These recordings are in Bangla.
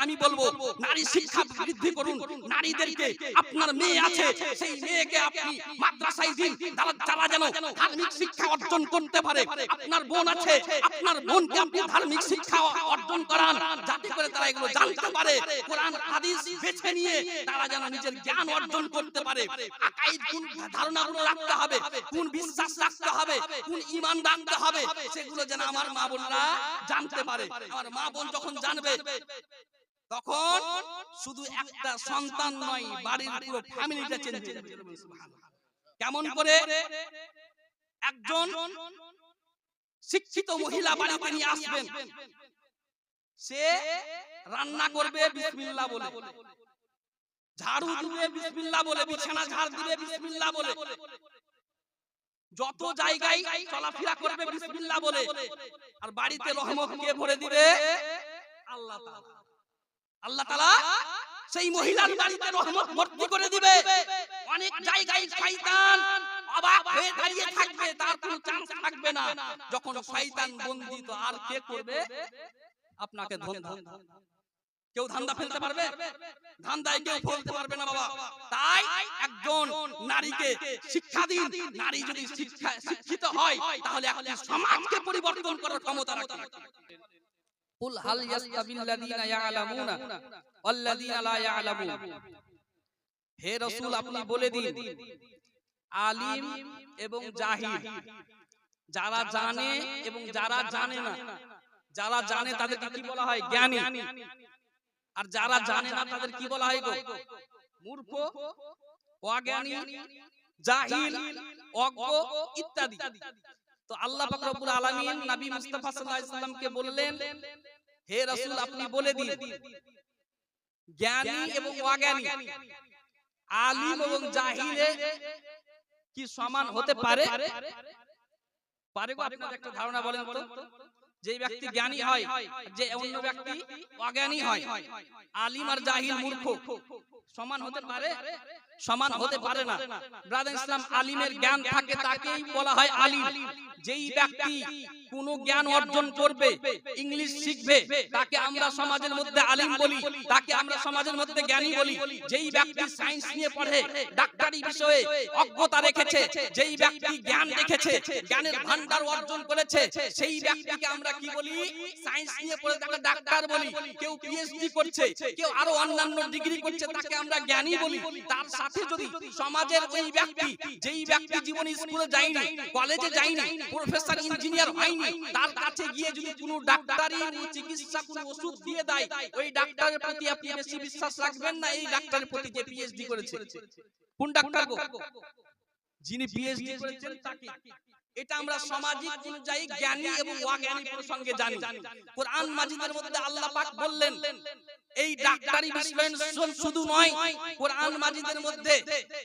আমি বলবো নারী শিক্ষা বৃদ্ধি করুন। নারীদেরকে, আপনার মেয়ে আছে সেই মেয়েকে আপনি মাদ্রাসায় দিন, তারা যেন ধার্মিক শিক্ষা অর্জন করতে পারে। আপনার বোন আছে, আপনার বোনকে আপনি ধার্মিক শিক্ষা অর্জন করান, যাতে করে তারা এগুলো জানতে পারে। কোরআন হাদিস বেছে নিয়ে তারা যেন নিজের জ্ঞান অর্জন করতে পারে। আকাইদ কোন ধারণাগুলো রাখতে হবে, কোন বিশ্বাস রাখতে হবে, কোন ঈমান রাখতে হবে, সেগুলো যেন আমার মা বোনরা জানতে পারে। আমার মা বোন যখন জানবে, তখন শুধু একটা সন্তান নয়, বাড়ির পুরো ফ্যামিলিটা চেঞ্জ হয়ে যাবে। কেমন করে? একজন শিক্ষিত মহিলা বাড়িতে নিয়ে আসবেন, সে রান্না করবে বিসমিল্লাহ বলে, ঝাড়ু দিবে বিসমিল্লাহ বলে, বিছানা ঝাড় দিবে বিসমিল্লাহ বলে, যত জায়গায় চলাফেরা করবে বিসমিল্লাহ বলে। আর বাড়িতে রহমত কে ভরে দিবে? আল্লাহ তাআলা। আল্লাহ তাআলা সেই মহিলার বাড়িতে রহমত ভর্তি করে দিবে। অনেক জায়গায় শয়তান অবাক হয়ে দাঁড়িয়ে থাকবে, তার কোনো চান্স থাকবে না। যখন শয়তান বন্দী, তো আর কে করবে? আপনাকে ধান্দা। কেউ ধান্দা ফেলতে পারবে? ধান্দায় কেউ ফেলতে পারবে না বাবা। তাই একজন নারীকে শিক্ষা দিন। নারী যদি শিক্ষিত হয়, তাহলে একটা সমাজকে পরিবর্তন করার ক্ষমতা রাখে। কুল হাল ইয়াস্তাবিল্লাযীনা ইয়ালামুনা ওয়াল্লাযীনা লা ইয়ালামুন। হে রাসূল, আপনি বলে দিন, আলিম এবং জাহিল, যারা জানে এবং যারা জানে না। যারা জানে তাদেরকে কি বলা হয়? জ্ঞানী। আর যারা জানে না তাদের কি বলা হয় গো? মূর্খ, অজ্ঞানী, জাহিল, অজ্ঞ ইত্যাদি। তো আল্লাহ পাক রব্বুল আলামিন নবী মুস্তাফা সাল্লাল্লাহু আলাইহি ওয়াসাল্লামকে বললেন, হে রাসূল, আপনি বলে দিন, জ্ঞানী এবং অজ্ঞানী, আলিম এবং জাহিলে কি সমান হতে পারে? পারে গো? আপনাদের একটা ধারণা বলেন তো। যে ব্যক্তি জ্ঞানী হয়, যে অন্য ব্যক্তি অজ্ঞানী হয়, আলিম আর জাহিল মূর্খ, সমান হতে পারে? সমান হতে পারে না। ব্রাদার ইসলাম, আলিমের জ্ঞান থাকে তাকেই বলা হয় আলিম। যেই ব্যক্তি কোন জ্ঞান অর্জন করবে, ইংলিশ শিখবে, তাকে আমরা সমাজের মধ্যে আলিম বলি, তাকে আমরা সমাজের মধ্যে জ্ঞানী বলি। যেই ব্যক্তি সায়েন্স নিয়ে পড়ে, ডাক্তারি বিষয়ে অজ্ঞতা রেখেছে, যেই ব্যক্তি জ্ঞান রেখেছে, জ্ঞানের ভান্ডার অর্জন করেছে, সেই ব্যক্তিকে আমরা কি বলি? সায়েন্স নিয়ে পড়ে তাকে ডাক্তার বলি। কেউ পিএইচডি করছে, কেউ আরো অন্যান্য ডিগ্রি করছে, তাকে আমরা জ্ঞানী বলি। তার সাথে যদি সমাজের ওই ব্যক্তি, যেই ব্যক্তি জীবনে স্কুলে যায়নি, কলেজে যায়নি, প্রফেসর ইঞ্জিনিয়ার হয়নি, তার কাছে গিয়ে যদি কোনো ডাক্তারি চিকিৎসা, কোনো ওষুধ দিয়ে দেয়, ওই ডাক্তারের প্রতি আপনি বেশি বিশ্বাস রাখবেন না এই ডাক্তারের প্রতি যে পিএইচডি করেছে? কোন ডাক্তার গো? যিনি পিএইচডি করেছেন তাকে। এটা আমরা সামাজিক অনুযায়ী জ্ঞানী এবং অজ্ঞানী প্রসঙ্গে জানি। কোরআন মাজিদের মধ্যে আল্লাহ পাক বললেন, এই ডাক্তারি বিশ্লেষণ শুধু নয়, কোরআন মাজিদের মধ্যে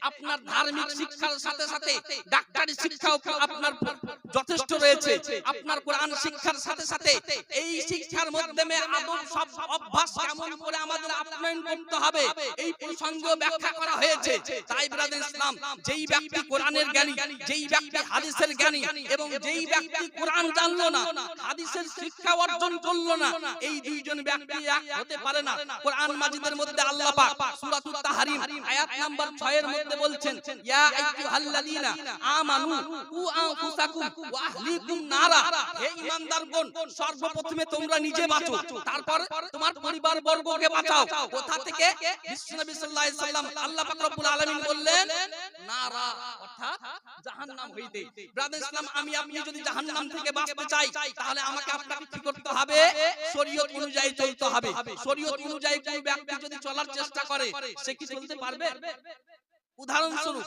আপনার ধার্মিক শিক্ষার সাথে সাথে ডাক্তারি শিক্ষাও আপনার যথেষ্ট রয়েছে। আপনার কোরআন শিক্ষার সাথে সাথে এই শিক্ষার মাধ্যমে আদব সব অভ্যাস কেমন করে আমাদের আপ্যায়ন করতে হবে, এই প্রসঙ্গ ব্যাখ্যা করা হয়েছে। তাই ব্রাদার ইসলাম, যেই ব্যক্তি কোরআনের জ্ঞানী, যেই ব্যক্তি হাদিসের জ্ঞানী, এবং যেই ব্যক্তি কোরআন জানলো না, হাদিসের শিক্ষা অর্জন করলো না, এই দুইজন ব্যক্তি এক হতে পারে না। কোরআন মাজিদের মধ্যে আল্লাহ পাক সূরাতুত তাহরিম আয়াত নাম্বার 6 এর মধ্যে বলছেন, ইয়া আইয়ুহাল্লাযীনা আমানু কু আনফুসাকুম ওয়া আহলিকুম নারা। হে ঈমানদারগণ, সর্বপ্রথমে তোমরা নিজে বাঁচো, তারপর তোমার পরিবার বর্গকে বাঁচাও। কোথা থেকে? বিশ্বনবী সাল্লাল্লাহু আলাইহি সাল্লাম, আল্লাহ পাক রব্বুল আলামিন বললেন নারা, অর্থাৎ জাহান্নাম হইতে। ব্রাদার ইসলাম, আমি আপনি যদি জাহান্নাম থেকে বাঁচতে চাই, তাহলে আমাকে আপনাকে কি করতে হবে? শরীয়ত অনুযায়ী চলতে হবে। শরীয়ত অনুযায়ী কোন ব্যক্তি যদি চলার চেষ্টা করে, সে কি চলতে পারবে? উদাহরণস্বরূপ,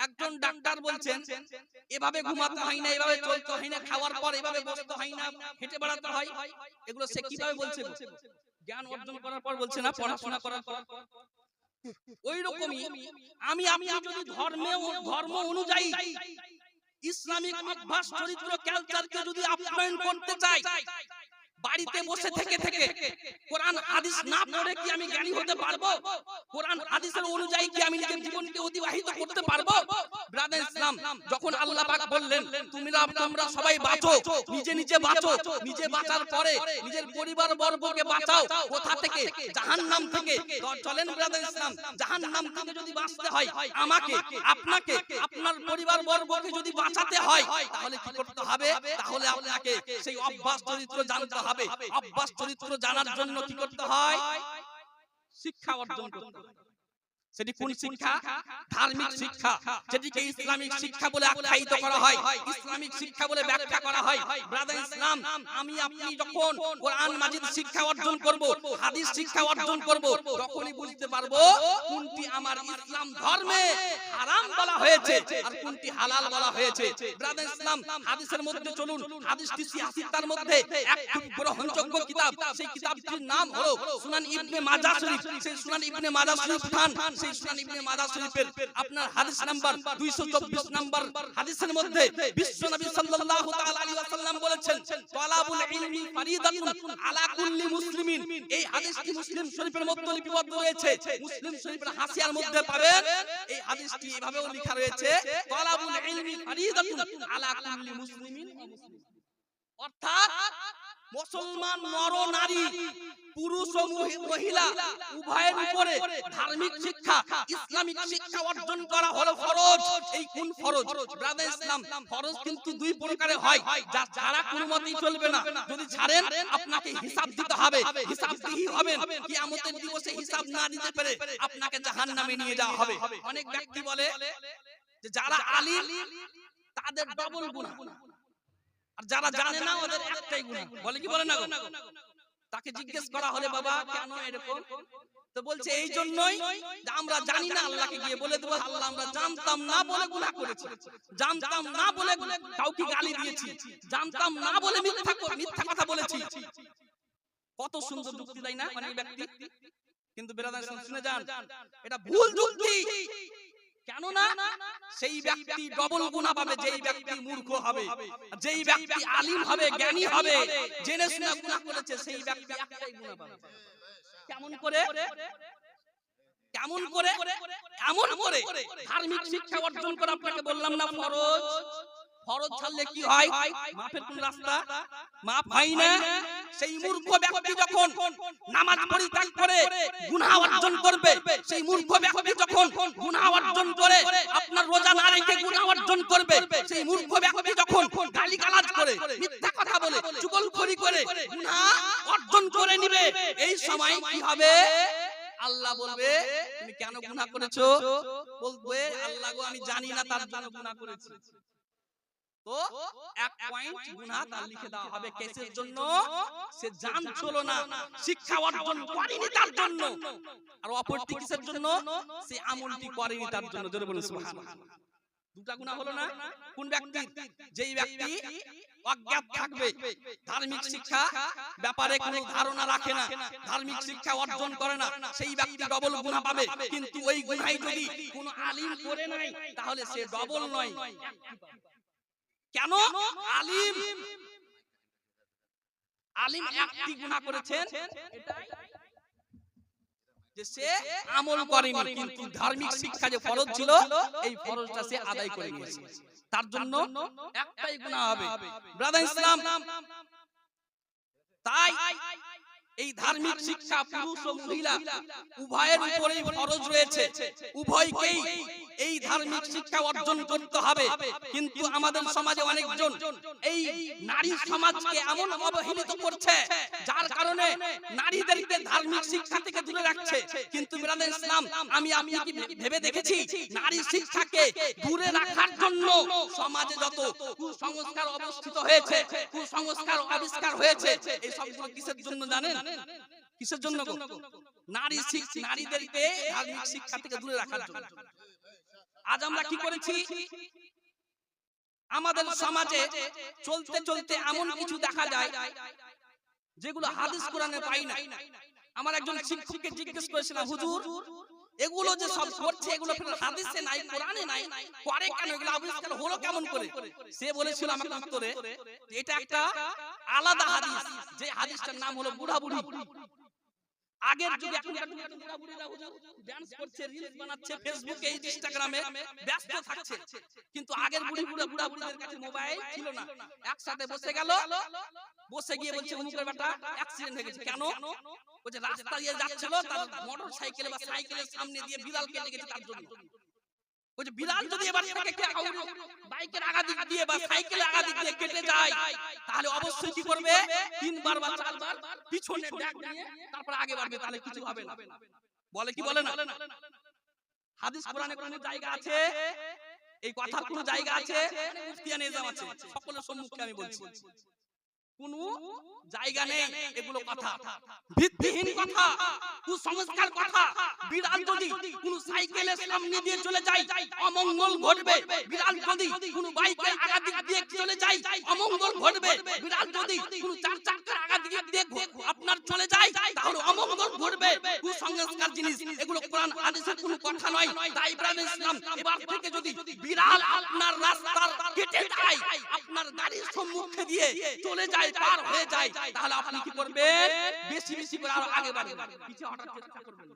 একজন ডাক্তার বলছেন এভাবে ঘুমাতে হয় না, এভাবে চলতে হয় না, খাওয়ার পর এভাবে বসতে হয় না, হেঁটে বেড়াতে হয়। এগুলো সে কিভাবে বলছে? জ্ঞান অর্জন করার পর বলছে না, পড়াশোনা করার পর। ওই রকমই আমি আপনি যদি ধর্ম অনুযায়ী ইসলামিক অভ্যাস, চরিত্র, কালচারকে যদি আপ্যায়ন করতে চাই, বাড়িতে বসে থেকে কোরআন হাদিস না পড়ে কি আমি জ্ঞানী হতে পারবো? কোরআন হাদিসের অনুযায়ী কি আমি নিজের জীবনকে অতিবাহিত করতে পারবো? ব্রাদার ইসলাম, যখন আল্লাহ পাক বললেন তোমরা সবাই বাঁচো, নিজে নিজে বাঁচো, নিজে বাঁচার পরে নিজের পরিবার বর্গকে বাঁচাও। কোথা থেকে? জাহান্নাম থেকে। চলেন ব্রাদার ইসলাম, জাহান্নাম থেকে যদি বাঁচতে হয় আমাকে, আপনাকে, আপনার পরিবার বর্গকে যদি বাঁচাতে হয় তাহলে কি করতে হবে? তাহলে আপনাকে সেই অভ্যাস চরিত্র জানতে হবে। অভ্যাস চরিত্র জানার জন্য কি করতে হয়? শিক্ষা অর্জন করতে হবে। সেটি কোন শিক্ষা? ধার্মিক শিক্ষা, যেটিকে ইসলামিক শিক্ষা বলে আখ্যায়িত করা হয়, ইসলামিক শিক্ষা বলে ব্যাখ্যা করা হয়। ব্রাদার ইসলাম, আমি আপনি যখন কোরআন মাজিদ শিক্ষা অর্জন করব, হাদিস শিক্ষা অর্জন করব, তখনই বুঝতে পারবো কোনটি আমার ইসলাম ধর্মে হারাম বলা হয়েছে আর কোনটি হালাল বলা হয়েছে। ব্রাদার ইসলাম, হাদিসের মধ্যে চলুন, হাদিসটি ৮৬টার মধ্যে একটি গ্রহণযোগ্য কিতাব, সেই কিতাবটির নাম হলো সুনান ইবনে মাজাহ শরীফ। সেই সুনান ইবনে মাজাহ শরীফ খান, সেই সুনান ইবনে মাজাহ শরীফের আপনার হাদিস নাম্বার ২২৪ নাম্বার হাদিসের মধ্যে বিশ্বনবী সাল্লাল্লাহু তাআলা আলাইহি ওয়াসাল্লাম বলেছেন, তালাবুল ইলমি ফারিদাতুন আলা কুল্লি মুসলিমিন। এই হাদিসটি মুসলিম শরীফের মধ্যে লিপিবদ্ধ রয়েছে। মুসলিম শরীফের হাসিয়ার মধ্যে পাবেন এই হাদিসটি এভাবেও লেখা রয়েছে, তালাবুল ইলমি ফারিদাতুন আলা কুল্লি মুসলিমিন। অর্থাৎ মুসলমান নর নারী, পুরুষ ও মহিলা উভয়ের উপরে ধার্মিক শিক্ষা, ইসলামিক শিক্ষা অর্জন করা হলো ফরজ। এই কোন ফরজ? ব্রাদার ইসলাম, ফরজ কিন্তু দুই প্রকারে হয়, যা ছাড়া কোনো মতেই চলবে না। যদি ছাড়েন আপনাকে হিসাব দিতে হবে, হিসাবদিহি হবেন। কিয়ামতের দিবসে হিসাব না দিতে পেরে আপনাকে জাহান্নামে নিয়ে যাওয়া হবে। অনেক ব্যক্তি বলে যে যারা আলিম তাদের ডবল গুনাহ, আর যারা জানে না ওদের একটাই গুনাহ। বলে কি বলে না? তাকে জিজ্ঞেস করা হলে, বাবা কেন এরকম? তো বলছে এই জন্যই যে আমরা জানি না। আল্লাহকে গিয়ে বলে দেবো, আল্লাহ আমরা জানতাম না বলে গুনাহ করেছি, জানতাম না বলে কাউকে গালি দিয়েছি, জানতাম না বলে মিথ্যা কথা বলেছি। কত সুন্দর যুক্তি দেয় না অনেক ব্যক্তি? কিন্তু বেরাদার শুনে যান, এটা ভুল যুক্তি। কেননা সেই ব্যক্তি ডবল গুনাহ পাবে, যেই ব্যক্তি মূর্খ হবে। যেই ব্যক্তি আলিম হবে, জ্ঞানী হবে, জেনে শুনে গুনাহ করেছে, সেই ব্যক্তি একটাই গুনাহ পাবে। কেমন করে? কেমন করে? এমন করে ধার্মিক শিক্ষা অর্জন করা আপনাকে বললাম না ফরজ। ফরজ ছাড়লে কি হয়? মাফের কোন রাস্তা? মাফ হয় না। সেই মূর্খ ব্যক্তি যখন নামাজ পরিত্যাগ করে গুনাহ অর্জন করবে, সেই মূর্খ ব্যক্তি যখন গুনাহ অর্জন করে আপনার রোজা না রেখে গুনাহ অর্জন করবে, সেই মূর্খ ব্যক্তি যখন গালিগালাজ করে, মিথ্যা কথা বলে, চুগলখড়ি করে গুনাহ অর্জন করে নিবে, এই সময় কি হবে? আল্লাহ বলবে তুমি কেন গুনাহ করেছো? বলবে আল্লাহ গো আমি জানি না, তার জন্য গুনাহ করেছি। তো এক পয়েন্ট গুনাহ তার লিখে দেওয়া হবে। কেসের জন্য? সে জানছিল না, শিক্ষা অর্জন করেনি তার জন্য। আর অপরটি কিসের জন্য? সে আমলটি করেনি তার জন্য। জোরে বলুন সুবহানাল্লাহ। দুটা গুনাহ হলো না? কোন ব্যক্তি? যেই ব্যক্তি অজ্ঞাত থাকবে, ধার্মিক শিক্ষা ব্যাপারে কোনো ধারণা রাখে না, ধার্মিক শিক্ষা অর্জন করে না, সেই ব্যক্তি ডবল গুনাহ পাবে। কিন্তু ওই গুনাহই যদি কোনো আলিম করে নাই তাহলে সে ডবল নয়। কেন? আলিম একটি গুনাহ করেছেন, এটাই যে সে আমল করেনি, কিন্তু ধার্মিক শিক্ষা যে ফরজ ছিল এই ফরজটা সে আদায় করে নিয়েছে, তার জন্য একটাই গুনাহ হবে। ব্রাদার ইসলাম, তাই এই ধার্মিক শিক্ষা পুরুষ ও মহিলা উভয়ের উপরেই ফরজ রয়েছে। উভয়কেই এই ধার্মিক শিক্ষা অর্জন করতে হবে। কিন্তু আমাদের সমাজে অনেকজন এই নারী সমাজকে এমন অবহেলিত করছে, যার কারণে নারীদেরকে ধার্মিক শিক্ষা থেকে দূরে রাখছে। কিন্তু ব্রাদার ইসলাম, আমি কি ভেবে দেখেছি নারী শিক্ষাকে দূরে রাখার জন্য সমাজে যত কুসংস্কার অবস্থিত হয়েছে, কুসংস্কার আবিষ্কার হয়েছে, এই সবগুলো কিসের জন্য জানেন? কিসের জন্য? নারীদেরকে ধার্মিক শিক্ষা থেকে দূরে রাখার জন্য। আজ আমরা কি করেছি? আমাদের সমাজে চলতে চলতে এমন কিছু দেখা যায় যেগুলো হাদিস কোরআনে পাই না। আমার একজন শিক্ষককে জিজ্ঞেস করেছিলাম, হুজুর এগুলো যে সব করছে এগুলো হাদিসে নাই, কোরআনে নাই, করে কেন? এগুলো আবিষ্কার হলো কেমন করে? সে বলেছিল আমাকে উত্তরে যে এটা একটা আলাদা হাদিস, যে হাদিসটার নাম হলো বুড়া বুড়ি। আগের যুগে এখনকার যুগে বুড়া বুড়িরা ডান্স করছে, রিলস বানাচ্ছে, ফেসবুকে, ইনস্টাগ্রামে ব্যস্ত থাকছে, কিন্তু আগের বুড়া বুড়িদের কাছে মোবাইল ছিল না। একসাথে বসে গেল, বসে গিয়ে বলছে অমুকের বেটা অ্যাক্সিডেন্ট হয়ে গেছে। কেন? ওই যে রাস্তা দিয়ে যাচ্ছিল, তার মোটর সাইকেল বা সাইকেলের সামনে দিয়ে বিড়াল কেটে গেছে, তার জন্য। ওই যে বিড়াল যদি এবার থেকে বাইকের আগা দিক দিয়ে বা সাইকেলের আগা দিক দিয়ে কেটে যায়, তাহলে অবশ্যই কি করবে? 3 বার বা 4 বার পিছনে ডাক দিয়ে তারপর আগে বাড়বে, তাহলে কিছু হবে না। বলে কি বলে না? হাদিস কোরআনে কোন জায়গা আছে? এই কথার কোন জায়গা আছে? মুফতিয়ান এজাম আছে, সকলের সম্মুখে আমি বলছি, কোন জায়গা নেই। এগুলো কথা ভিত্তিহীন কথা, কুসংস্কার কথা। বিড়াল যদি কোন সাইকেলের সামনে দিয়ে চলে যায়, অমঙ্গল ঘটবে। বিড়াল যদি কোন বাইকের আগা দিক দিয়ে চলে যায়, অমঙ্গল ঘটবে। বিড়াল যদি কোন 4 চাকার আগা দিক দিয়ে আপনার চলে যায়, তাহলে অমঙ্গল ঘটবে। কুসংস্কার জিনিস এগুলো, কোরআন হাদিসের কোনো কথা নয়। তাই ইব্রাহিম ইসলাম এবার থেকে যদি বিড়াল আপনার রাস্তার কেটে যায়, আপনার গাড়ির সম্মুখে দিয়ে চলে যায়, পার হয়ে যায়, তাহলে আপনি কি করবেন? বেশি বেশি করে আরো আগে বাড়বেন, পিছে হঠাৎ চেষ্টা করবেন না।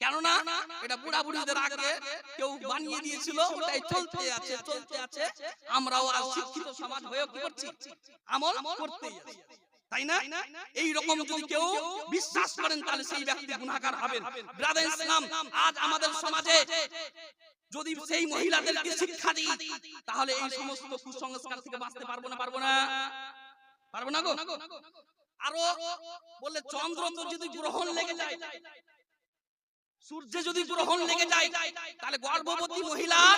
কেননা এটা বুড়া বুড়িদের আগে কেউ বানিয়ে দিয়েছিল, ওটাই চলতে আছে। আমরাও আর শিক্ষিত সমাজ হয়েও কি করছি? আমল করতেই আছি, তাই না? এই রকম যদি কেউ বিশ্বাস করেন, তাহলে সেই ব্যক্তি গুনাহগার হবেন। ব্রাদার ইসলাম, আজ আমাদের সমাজে যদি সেই মহিলাদেরকে শিক্ষা দিই, তাহলে এই সমস্ত কুসংস্কার থেকে বাঁচতে পারবো না? পারবো না গো। আরো বললে চন্দ্র তো যদি গ্রহণ লেগে যায়, সূর্যে যদি গ্রহণ লেগে যায়, তাহলে গর্ভবতী মহিলার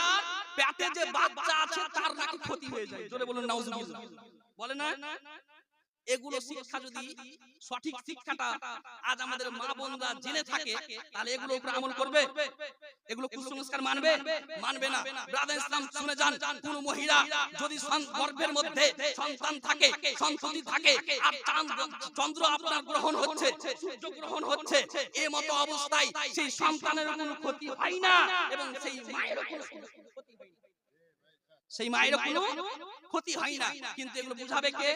পেটে যে বাচ্চা আছে তার নাকি ক্ষতি হয়ে যায়। জোরে বলুন নাউজুবিল্লাহ। বলে না? এগুলো শিক্ষা যদি সঠিক শিক্ষাটা আজ আমাদের মা বোনরা জেনে থাকে, তাহলে এগুলোর উপর আমল করবে? এগুলো কুসংস্কার মানবে না। ব্রাদার ইসলাম শুনে যান, কোন মহিলা যদি গর্ভের মধ্যে সন্তান থাকে, সন্ততি থাকে, আর চন্দ্র আপনার গ্রহণ হচ্ছে, সূর্য গ্রহণ হচ্ছে, এই মতো অবস্থায় সেই সন্তানের কোনো ক্ষতি হয় না, এবং সেই মায়েরও কোনো ক্ষতি হয় না। কিন্তু এগুলো বুঝাবে কে?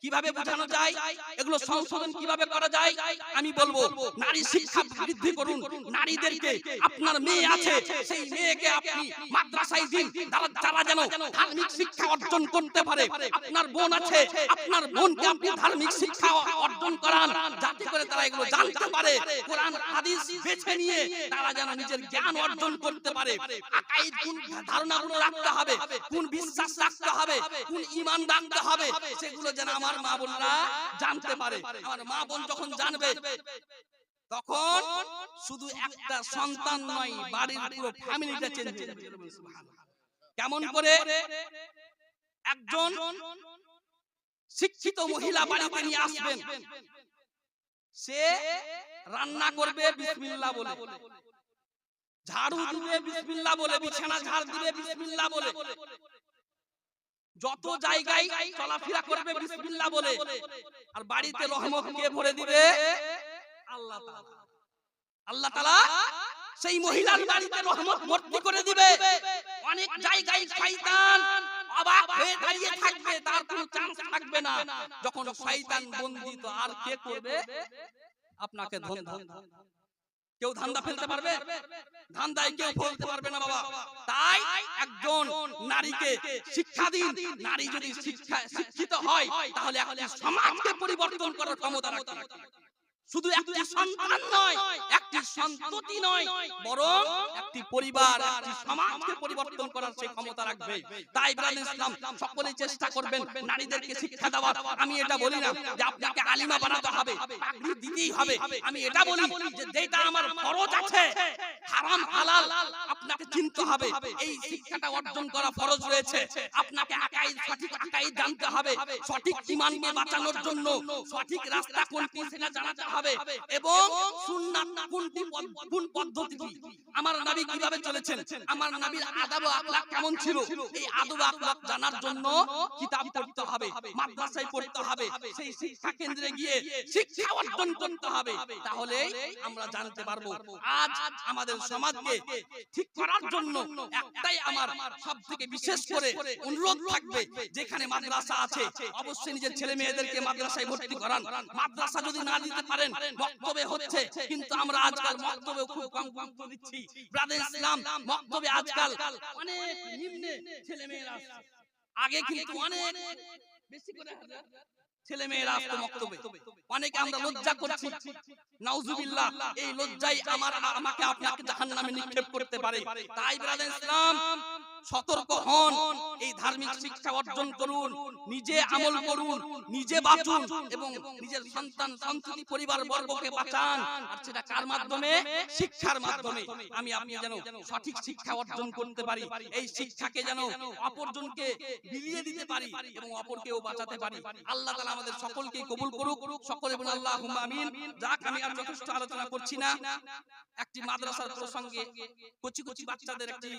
কিভাবে বোঝানো যায়? এগুলো সংশোধন কিভাবে করা যায়? আমি বলবো, নারী শিক্ষা বৃদ্ধি করুন। নারীদেরকে, আপনার মেয়ে আছে, সেই মেয়েকে আপনি মাদ্রাসায় দিন, তারা যেন ধার্মিক শিক্ষা অর্জন করতে পারে। আপনার বোন আছে, আপনার বোনকে আপনি ধার্মিক শিক্ষা অর্জন করান, যাতে করে তারা এগুলো জানতে পারে। কোরআন হাদিস বেছে নিয়ে তারা যেন নিজের জ্ঞান অর্জন করতে পারে। আকাইদ কোন ধারণাগুলো রাখতে হবে, কোন বিশ্বাস রাখতে হবে, কোন ঈমান রাখতে হবে, সেগুলো যেন আমার মা বোনরা জানতে পারে। আমার মা বোন যখন জানবে, তখন শুধু একটা সন্তান নয়, বাড়ির পুরো ফ্যামিলিটা চেঞ্জ হয়ে যাবে। কেমন করে? একজন শিক্ষিত মহিলা বাড়িতে নিয়ে আসবেন, সে রান্না করবে বিসমিল্লাহ বলে, ঝাড়ু দিবে বিসমিল্লাহ বলে, বিছানা ঝাড় দিবে বিসমিল্লাহ বলে, যত জায়গায় চলাফেরা করবে বিসমিল্লাহ বলে। আর বাড়িতে রহমত কে ভরে দিবে? আল্লাহ তাআলা। আল্লাহ তাআলা সেই মহিলার বাড়িতে রহমত ভর্তি করে দিবে। অনেক জায়গায় শয়তান অবাক হয়ে দাঁড়িয়ে থাকবে, তার কোনো চান্স থাকবে না। যখন শয়তান বন্দী, তো আর কে করবে আপনাকে ধান্দা? কেউ ধান্দা ফেলতে পারবে? ধান্দায় কেউ ফেলতে পারবে না বাবা। তাই একজন নারীকে শিক্ষা দিন। নারী যদি শিক্ষিত হয়, তাহলে একটা সমাজকে পরিবর্তন করার ক্ষমতা রাখে। শুধু একটি সন্তান নয়, একটি সন্ততি নয়, বরং একটি পরিবার, একটি সমাজকে পরিবর্তন করার সেই ক্ষমতা রাখবে। তাই ব্রাদার ইসলাম, সকলেই চেষ্টা করবেন নারীদেরকে শিক্ষা দেওয়ার। আমি এটা বলি না যে আপনাকে আলিমা বানাতে হবে, পাগড়ি দিতেই হবে। আমি এটা বলি যে যেটা আমার ফরজ আছে, হারাম হালাল আপনাকে চিনতে হবে, এই শিক্ষাটা অর্জন করা ফরজ রয়েছে। আপনাকে আকাইদ, সঠিক আকাইদ জানতে হবে, সঠিক ঈমানকে বাঁচানোর জন্য সঠিক রাস্তা কোনটি সেটা জানাতে হবে, এবং সুন্নাত কোনটি, কোন পদ্ধতি, আমার নবী কিভাবে চলেছেন, আমার নবীর আদব ও আখলাক কেমন ছিল, এই আদব ও আখলাক জানার জন্য কিতাব পড়তে হবে, মাদ্রাসায় পড়তে হবে, সেই শিক্ষা কেন্দ্রে গিয়ে শিক্ষা অর্জন করতে হবে, তাহলে আমরা জানতে পারবো। আজ আমাদের সমাজকে ঠিক করার জন্য একটাই আমার সবথেকে বিশেষ করে অনুরোধ থাকবে, যেখানে মাদ্রাসা আছে অবশ্যই নিজের ছেলে মেয়েদেরকে মাদ্রাসায় ভর্তি করান। মাদ্রাসা যদি না দিতে পারেন, মক্তবে হচ্ছে, কিন্তু আমরা আজকাল মক্তবে খুব কম গুরুত্ব দিচ্ছি। ব্রাদার ইসলাম, মক্তবে আজকাল অনেক নিম্নে ছেলে মেয়েরা আসছে, আগে কিন্তু অনেক বেশি করে ছেলে মেয়েরা আসতো মক্তবে। অনেকে আমরা লজ্জা করছি, নাউজুবিল্লাহ, এই লজ্জাই আমাকে আপনাকে জাহান্নামে নিক্ষেপ করতে পারে। তাই ব্রাদার ইসলাম, সতর্ক হন, এই ধার্মিক শিক্ষা অর্জন করুন, নিজে আমল করুন, নিজে বাঁচুন এবং নিজের সন্তান সন্ততি পরিবার বর্গকে বাঁচান। আর সেটা কার মাধ্যমে? শিক্ষার মাধ্যমে। আপনি যেন সঠিক শিক্ষা অর্জন করতে পারি, এই শিক্ষাকে যেন অপরজনকে বিলিয়ে দিতে পারি এবং অপরকেও বাঁচাতে পারি। আল্লাহ তাআলা আমাদের সকলকে কবুল করুক। সকলে বলুন আল্লাহুম্মা আমিন। যাক, আমি আর যথেষ্ট আলোচনা করছি না। একটি মাদ্রাসার প্রসঙ্গে কচি কচি বাচ্চাদের একটি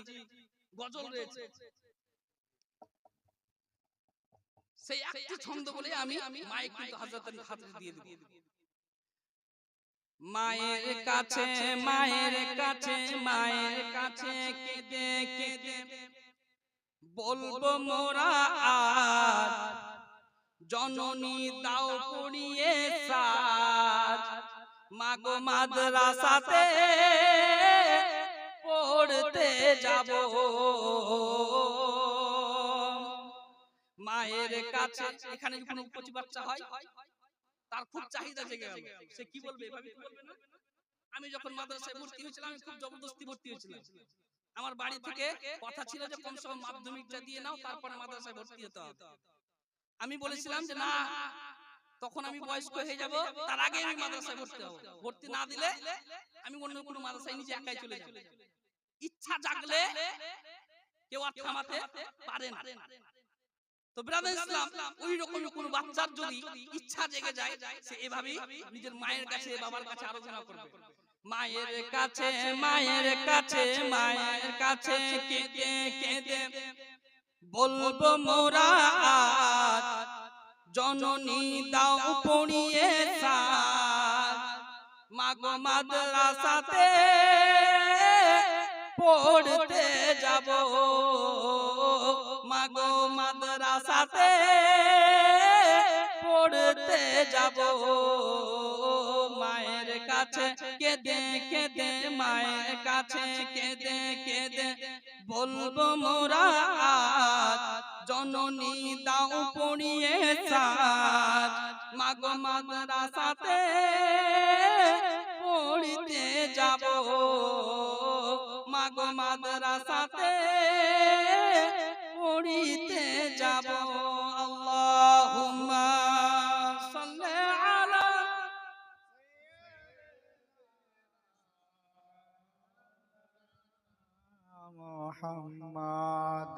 গজল রয়েছে, সেই একটি ছন্দ বলে আমি মাইক কিন্তু হযরতের হাতে দিয়ে দেব। মায়ের কাছে, মায়ের কাছে, মায়ের কাছে কেঁদে কেঁদে বলবো মোরা আজ, জননী দাও পড়িয়ে সাজ, মাগো মাদ্রাসাতে পড়তে যাব। মায়ের কাছে, এখানে যখন কচি বাচ্চা হয় তার খুব চাহিদা জেগে গেল, সে কি বলবে? এভাবে কি বলবে না? আমি যখন মাদ্রাসায় ভর্তি হয়েছিলাম, আমি খুব জবরদস্তি ভর্তি হয়েছিলাম। আমার বাড়ি থেকে কথা ছিল যে কমসে কম মাধ্যমিকটা দিয়ে নাও, তারপরে মাদ্রাসায় ভর্তি হতে হবে। আমি বলেছিলাম যে না, তখন আমি বয়স্ক হয়ে যাব, তার আগে আমি মাদ্রাসায় ভর্তি হব। ভর্তি না দিলে আমি অন্য কোনো মাদ্রাসায় নিজে একাই চলে যাব। ইচ্ছা জাগলে কেউ আর থামাতে পারে না। তো ব্রাদার ইসলাম, ওই রকম কোন বাচ্চার যদি ইচ্ছা জেগে যায়, সে এভাবেই নিজের মায়ের কাছে, বাবার কাছে আলোচনা করবে। মায়ের কাছে, মায়ের কাছে, মায়ের কাছে কেঁদে কেঁদে বলবো মোরা আজ, জননী দাও পড়িয়ে সাজ, মাগো মাদ্রাসাতে পড়তে যাব, মাগো মাদ্রাসাতে পড়তে যাব। মায়ের কাছে কেঁদে কেঁদে, মায়ের কাছে কেঁদে কেঁদে বলবো মোরা আজ, জননী দাও পড়িয়ে সাজ, মাগো মাদ্রাসাতে পড়তে যাব, মাগো মাদ্রাসাতে পড়তে যাব। আল্লাহুম্মা সাল্লি আলা মুহাম্মাদ।